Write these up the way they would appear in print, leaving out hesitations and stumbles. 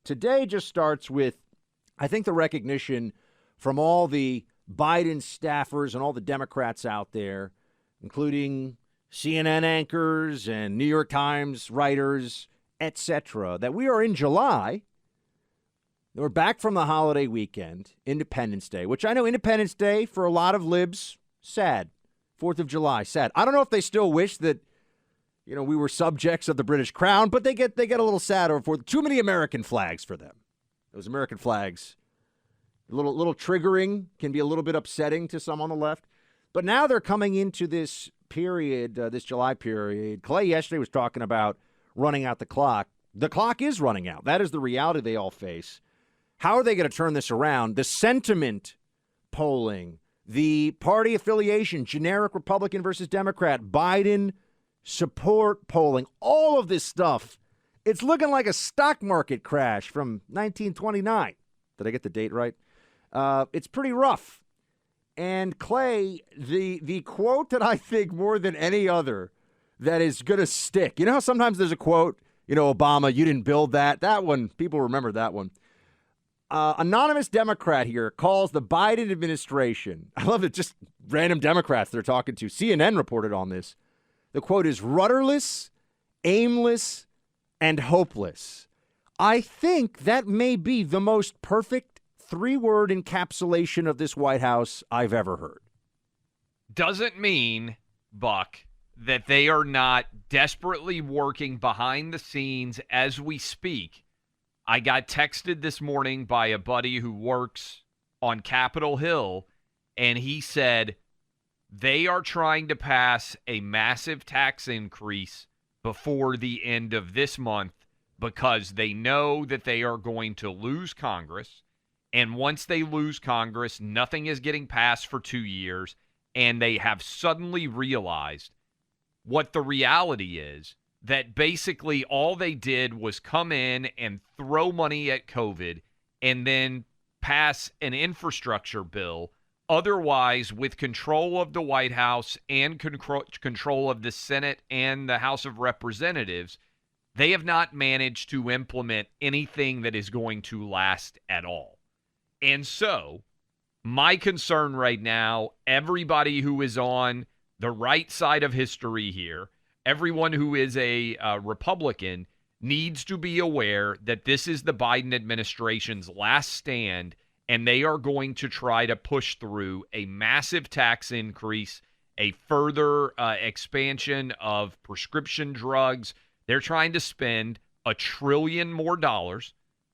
today just starts with, I think, the recognition from all the Biden staffers and all the Democrats out there, including CNN anchors and New York Times writers, etc., that we are in July. We're back from the holiday weekend, Independence Day, which I know Independence Day for a lot of libs, sad. 4th of July, sad. I don't know if they still wish that, we were subjects of the British crown, but they get a little sad over too many American flags for them. Those American flags, a little triggering, can be a little bit upsetting to some on the left. But now they're coming into this period, this July period. Clay yesterday was talking about running out the clock. The clock is running out. That is the reality they all face. How are they going to turn this around? The sentiment polling, the party affiliation, generic Republican versus Democrat, Biden support polling, all of this stuff, it's looking like a stock market crash from 1929. Did I get the date right? It's pretty rough. And Clay, the quote that I think more than any other that is going to stick, how sometimes there's a quote, Obama, you didn't build that. That one, people remember that one. Anonymous Democrat here calls the Biden administration, I love it, just random Democrats they're talking to. CNN reported on this. The quote is rudderless, aimless, and hopeless. I think that may be the most perfect 3-word encapsulation of this White House I've ever heard. Doesn't mean, Buck, that they are not desperately working behind the scenes as we speak. I got texted this morning by a buddy who works on Capitol Hill, and he said they are trying to pass a massive tax increase before the end of this month because they know that they are going to lose Congress. And once they lose Congress, nothing is getting passed for 2 years. And they have suddenly realized what the reality is, that basically all they did was come in and throw money at COVID and then pass an infrastructure bill. Otherwise, with control of the White House and control of the Senate and the House of Representatives, they have not managed to implement anything that is going to last at all. And so, my concern right now, everybody who is on the right side of history here, everyone who is a Republican, needs to be aware that this is the Biden administration's last stand, and they are going to try to push through a massive tax increase, a further expansion of prescription drugs. They're trying to spend $1 trillion more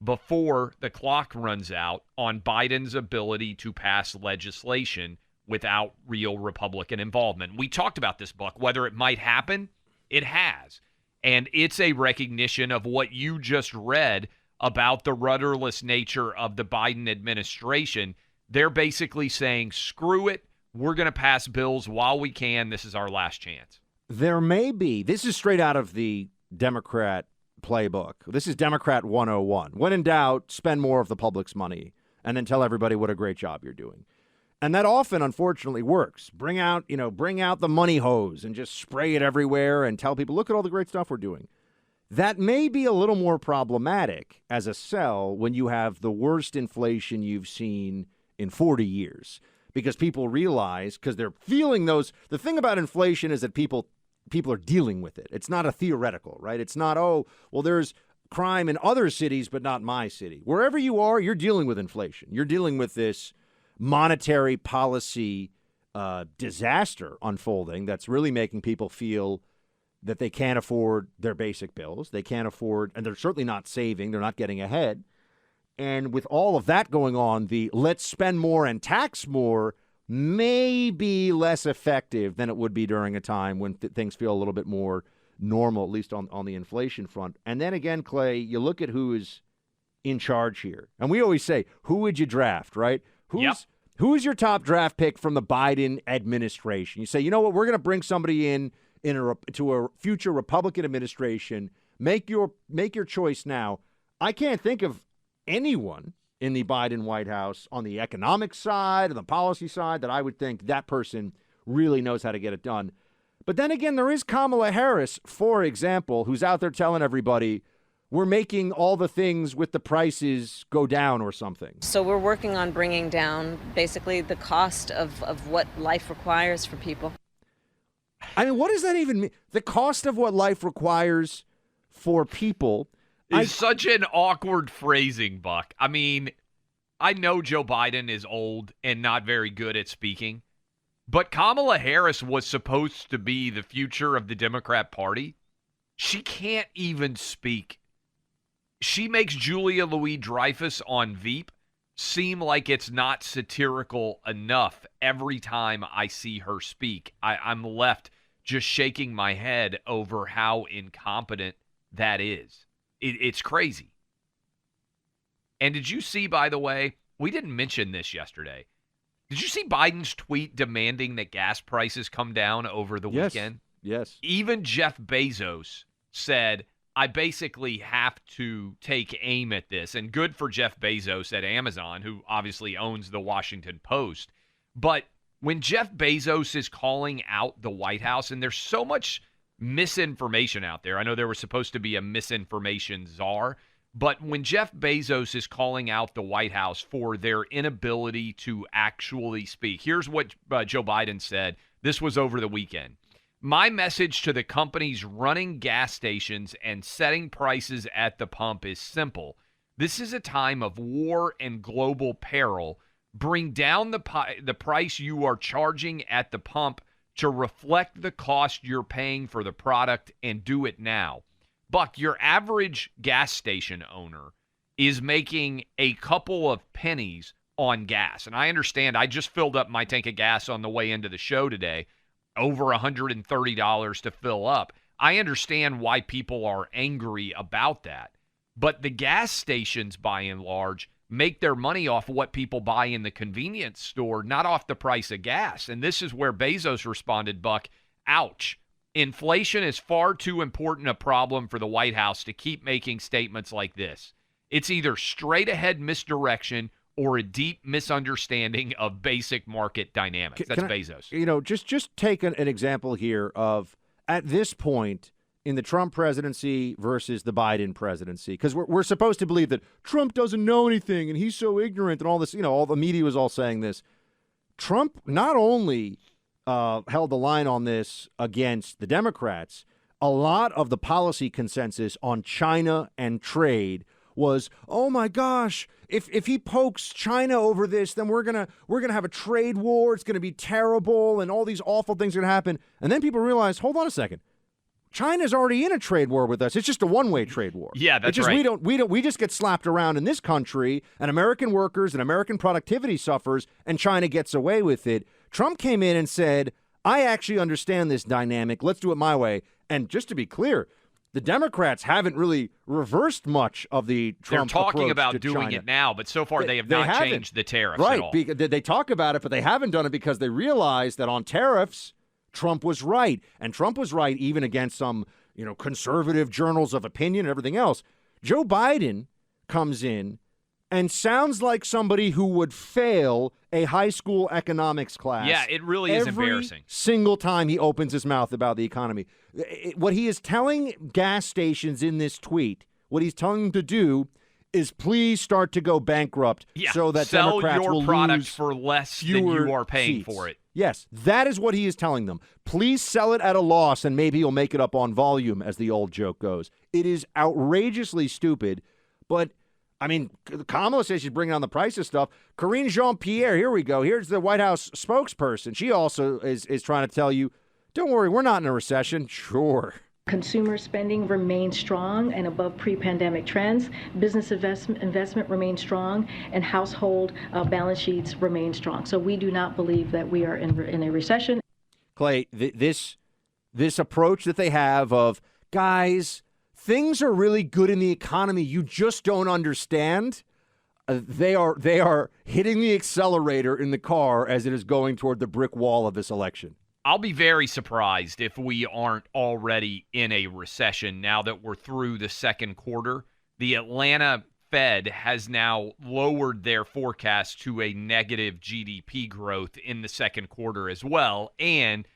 before the clock runs out on Biden's ability to pass legislation without real Republican involvement. We talked about this, Buck, whether it might happen. It has. And it's a recognition of what you just read about the rudderless nature of the Biden administration. They're basically saying, screw it. We're going to pass bills while we can. This is our last chance. There may be. This is straight out of the Democrat playbook. This is Democrat 101. When in doubt, spend more of the public's money and then tell everybody what a great job you're doing. And that often, unfortunately, works. Bring out the money hose and just spray it everywhere and tell people, look at all the great stuff we're doing. That may be a little more problematic as a sell when you have the worst inflation you've seen in 40 years. Because people realize, because they're feeling those, the thing about inflation is that people are dealing with it. It's not a theoretical, right? It's not, oh, well, there's crime in other cities, but not my city. Wherever you are, you're dealing with inflation. You're dealing with this monetary policy disaster unfolding that's really making people feel that they can't afford their basic bills. They can't afford, and they're certainly not saving. They're not getting ahead. And with all of that going on, the let's spend more and tax more may be less effective than it would be during a time when things feel a little bit more normal, at least on the inflation front. And then again, Clay, you look at who is in charge here. And we always say, who would you draft, right? Who's your top draft pick from the Biden administration? You say, you know what, we're going to bring somebody to a future Republican administration. Make your choice now. I can't think of anyone in the Biden White House on the economic side, on the policy side, that I would think that person really knows how to get it done. But then again, there is Kamala Harris, for example, who's out there telling everybody, we're making all the things with the prices go down or something. So we're working on bringing down basically the cost of what life requires for people. I mean, what does that even mean? The cost of what life requires for people is such an awkward phrasing, Buck. I mean, I know Joe Biden is old and not very good at speaking, but Kamala Harris was supposed to be the future of the Democrat Party. She can't even speak. She makes Julia Louis-Dreyfus on Veep seem like it's not satirical enough every time I see her speak. I'm left just shaking my head over how incompetent that is. It's crazy. And did you see, by the way, we didn't mention this yesterday. Did you see Biden's tweet demanding that gas prices come down over the weekend? Yes. Even Jeff Bezos said, I basically have to take aim at this. And good for Jeff Bezos at Amazon, who obviously owns the Washington Post. But when Jeff Bezos is calling out the White House, and there's so much misinformation out there. I know there was supposed to be a misinformation czar, but when Jeff Bezos is calling out the White House for their inability to actually speak, here's what Joe Biden said. This was over the weekend. My message to the companies running gas stations and setting prices at the pump is simple. This is a time of war and global peril. Bring down the price you are charging at the pump to reflect the cost you're paying for the product, and do it now. Buck, your average gas station owner is making a couple of pennies on gas. And I understand, I just filled up my tank of gas on the way into the show today. Over $130 to fill up. I understand why people are angry about that. But the gas stations, by and large, make their money off of what people buy in the convenience store, not off the price of gas. And this is where Bezos responded, Buck, ouch. Inflation is far too important a problem for the White House to keep making statements like this. It's either straight ahead misdirection or a deep misunderstanding of basic market dynamics. That's Bezos. You know, just take an example here of, at this point in the Trump presidency versus the Biden presidency, because we're supposed to believe that Trump doesn't know anything and he's so ignorant and all this, all the media was all saying this. Trump not only held the line on this against the Democrats, a lot of the policy consensus on China and trade was, oh my gosh, if he pokes China over this, then we're gonna have a trade war. It's gonna be terrible, and all these awful things are gonna happen. And then people realize, hold on a second, China's already in a trade war with us. It's just a one-way trade war. Yeah, that's right. We We just get slapped around in this country, and American workers and American productivity suffers, and China gets away with it. Trump came in and said, I actually understand this dynamic. Let's do it my way. And just to be clear, the Democrats haven't really reversed much of the Trump approach. They're talking about to doing China. it now, but so far they have not changed the tariffs right, at all. They talk about it, but they haven't done it because they realize that on tariffs, Trump was right. And Trump was right even against some, conservative journals of opinion and everything else. Joe Biden comes in and sounds like somebody who would fail a high school economics class. Yeah, it really is embarrassing. Every single time he opens his mouth about the economy. What he is telling gas stations in this tweet, what he's telling them to do is please start to go bankrupt so that sell Democrats your will product lose for less than you are paying seats. for it. Yes, that is what he is telling them. Please sell it at a loss and maybe you'll make it up on volume, as the old joke goes. It is outrageously stupid, but I mean, Kamala says she's bringing down the price of stuff. Karine Jean-Pierre, here we go. Here's the White House spokesperson. She also is trying to tell you, don't worry, we're not in a recession. Sure. Consumer spending remains strong and above pre-pandemic trends. Business investment remains strong, and household balance sheets remain strong. So we do not believe that we are in a recession. Clay, this approach that they have of, guys, things are really good in the economy. You just don't understand. They are hitting the accelerator in the car as it is going toward the brick wall of this election. I'll be very surprised if we aren't already in a recession now that we're through the second quarter. The Atlanta Fed has now lowered their forecast to a negative GDP growth in the second quarter as well. And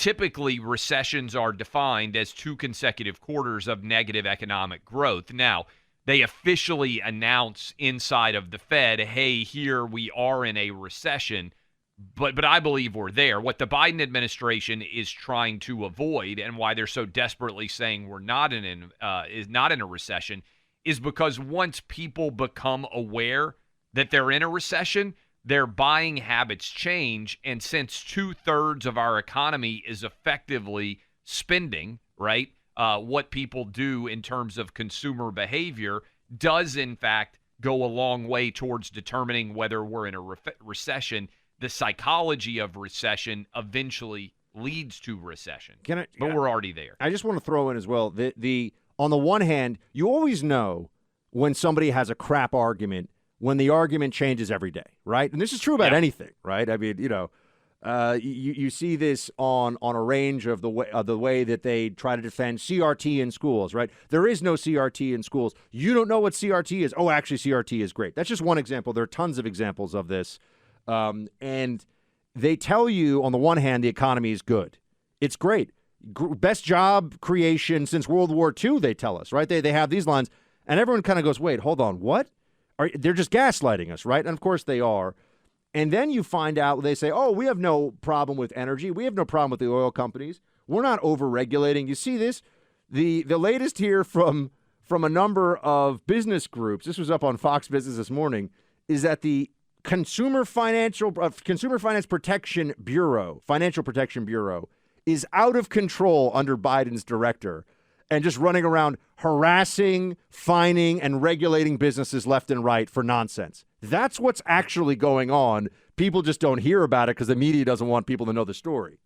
typically recessions are defined as 2 consecutive quarters of negative economic growth. Now, they officially announce inside of the Fed, hey, here we are in a recession, but I believe we're there. What the Biden administration is trying to avoid, and why they're so desperately saying we're not in a recession, is because once people become aware that they're in a recession, their buying habits change. And since 2/3 of our economy is effectively spending, right? What people do in terms of consumer behavior does, in fact, go a long way towards determining whether we're in a recession. The psychology of recession eventually leads to recession, but we're already there. I just want to throw in as well, the on the one hand, you always know when somebody has a crap argument when the argument changes every day, right? And this is true about anything, right? I mean, you see this on a range of the way that they try to defend CRT in schools, right? There is no CRT in schools. You don't know what CRT is. Oh, actually, CRT is great. That's just one example. There are tons of examples of this. And they tell you, on the one hand, the economy is good. It's great. Best job creation since World War II, they tell us, right? They have these lines, and everyone kind of goes, wait, hold on, what? They're just gaslighting us, right? And, of course, they are. And then you find out, they say, oh, we have no problem with energy. We have no problem with the oil companies. We're not over-regulating. You see this? The latest here from a number of business groups, this was up on Fox Business this morning, is that the Consumer Finance Protection Bureau, Financial Protection Bureau, is out of control under Biden's director and just running around harassing, fining, and regulating businesses left and right for nonsense. That's what's actually going on. People just don't hear about it because the media doesn't want people to know the story.